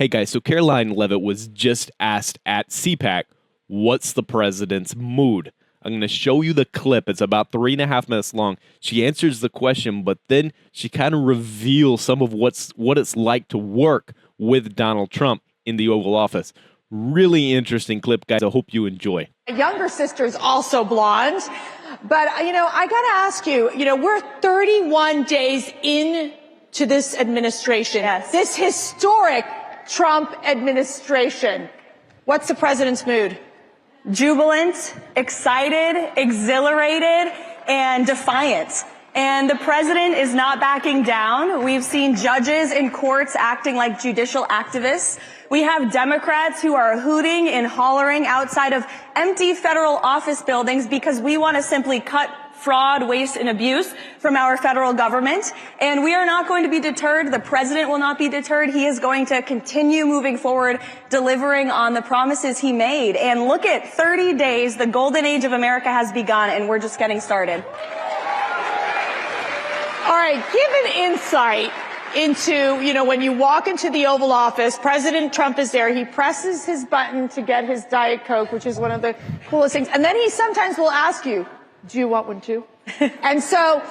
Hey guys, so Karoline Leavitt was just asked at CPAC, what's the president's mood? I'm going to show you the clip. It's about 3.5 minutes long. She answers the question, but then she kind of reveals some of what it's like to work with Donald Trump in the Oval Office. Really interesting clip, guys. I hope you enjoy. My younger sister's also blonde. But, I got to ask you, we're 31 days into this administration. Yes. This historic Trump administration. What's the president's mood? Jubilant, excited, exhilarated, and defiant. And the president is not backing down. We've seen judges in courts acting like judicial activists. We have Democrats who are hooting and hollering outside of empty federal office buildings because we want to simply cut fraud, waste, and abuse from our federal government. And we are not going to be deterred. The president will not be deterred. He is going to continue moving forward, delivering on the promises he made. And look at 30 days, the golden age of America has begun, and we're just getting started. All right, give an insight into, when you walk into the Oval Office, President Trump is there. He presses his button to get his Diet Coke, which is one of the coolest things. And then he sometimes will ask you, do you want one too? And so,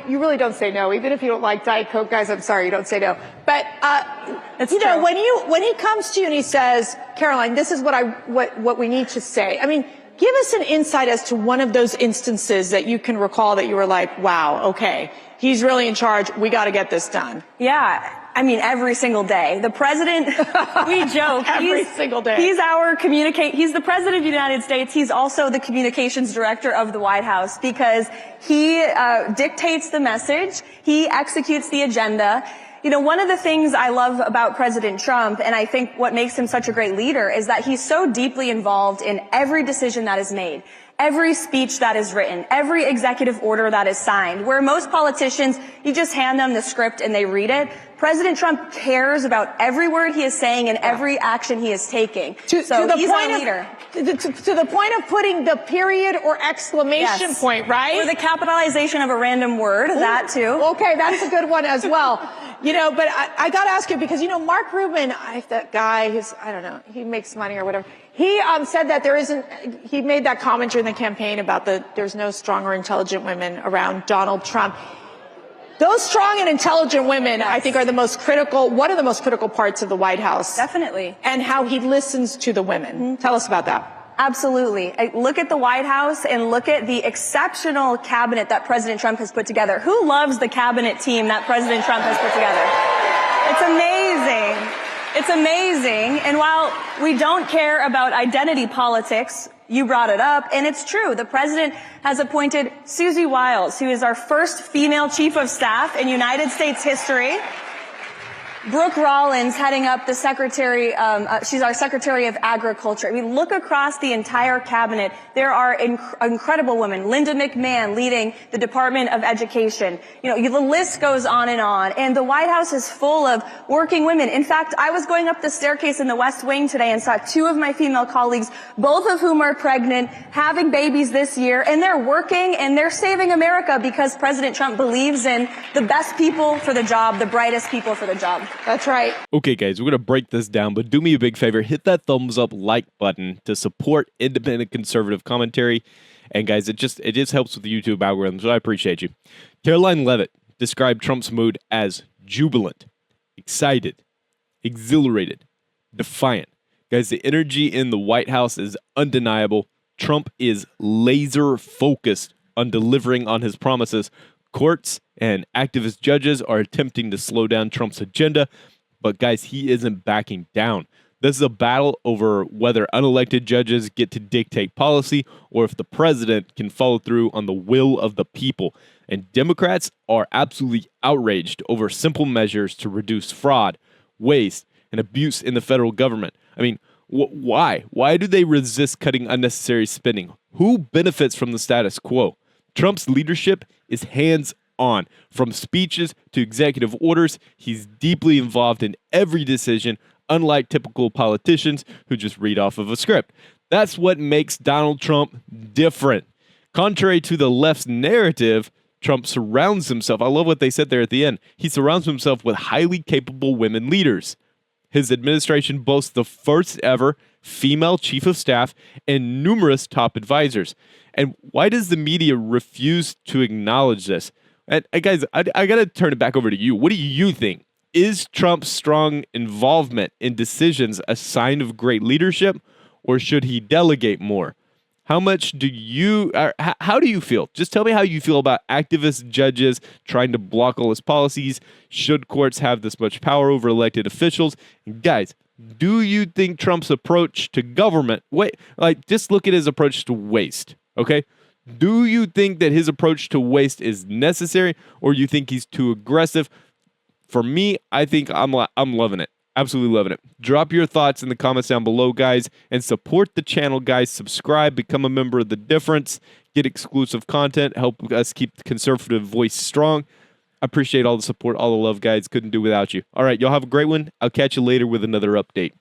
you really don't say no, even if you don't like Diet Coke, guys. I'm sorry, you don't say no. But true. when he comes to you and he says, Karoline, this is what we need to say. I mean, give us an insight as to one of those instances that you can recall that you were like, wow, okay, he's really in charge. We got to get this done. Yeah. I mean, every single day. The president, we joke. Every single day. He's the president of the United States. He's also the communications director of the White House because he dictates the message. He executes the agenda. One of the things I love about President Trump, and I think what makes him such a great leader, is that he's so deeply involved in every decision that is made, every speech that is written, every executive order that is signed. Where most politicians, you just hand them the script and they read it. President Trump cares about every word he is saying and every action he is taking. He's our leader. To the point of putting the period or exclamation point, right? Or the capitalization of a random word, that too. Okay, that's a good one as well. But I got to ask you because, Mark Rubin, that guy, I don't know, he makes money or whatever. He said that he made that comment during the campaign about there's no strong or intelligent women around Donald Trump. Those strong and intelligent women, I think, are one of the most critical parts of the White House. Definitely. And how he listens to the women. Mm-hmm. Tell us about that. Absolutely. Look at the White House and look at the exceptional cabinet that President Trump has put together. Who loves the cabinet team that President Trump has put together? It's amazing. It's amazing. And while we don't care about identity politics, you brought it up, and it's true. The president has appointed Susie Wiles, who is our first female chief of staff in United States history. Brooke Rollins heading up the secretary, she's our Secretary of Agriculture. We look across the entire cabinet. There are incredible women. Linda McMahon leading the Department of Education. The list goes on. And the White House is full of working women. In fact, I was going up the staircase in the West Wing today and saw two of my female colleagues, both of whom are pregnant, having babies this year, and they're working and they're saving America because President Trump believes in the best people for the job, the brightest people for the job. That's right. Okay, guys, we're going to break this down, but do me a big favor. Hit that thumbs up like button to support independent conservative commentary. And guys, it just helps with the YouTube algorithm, so I appreciate you. Karoline Leavitt described Trump's mood as jubilant, excited, exhilarated, defiant. Guys, the energy in the White House is undeniable. Trump is laser focused on delivering on his promises. Courts and activist judges are attempting to slow down Trump's agenda, but guys, he isn't backing down. This is a battle over whether unelected judges get to dictate policy or if the president can follow through on the will of the people. And Democrats are absolutely outraged over simple measures to reduce fraud, waste, and abuse in the federal government. I mean, why? Why do they resist cutting unnecessary spending? Who benefits from the status quo? Trump's leadership is hands-on. From speeches to executive orders, he's deeply involved in every decision, unlike typical politicians who just read off of a script. That's what makes Donald Trump different. Contrary to the left's narrative, Trump surrounds himself, I love what they said there at the end, he surrounds himself with highly capable women leaders. His administration boasts the first ever female chief of staff and numerous top advisors. And why does the media refuse to acknowledge this? And guys, I got to turn it back over to you. What do you think? Is Trump's strong involvement in decisions a sign of great leadership, or should he delegate more? How much do you, how do you feel? Just tell me how you feel about activist judges trying to block all his policies. Should courts have this much power over elected officials? And guys, do you think Trump's approach to government, just look at his approach to waste, okay? Do you think that his approach to waste is necessary, or you think he's too aggressive? For me, I think I'm loving it. Absolutely loving it. Drop your thoughts in the comments down below, guys, and support the channel, guys. Subscribe, become a member of The Difference, get exclusive content, help us keep the conservative voice strong. I appreciate all the support, all the love, guys. Couldn't do without you. All right, y'all have a great one. I'll catch you later with another update.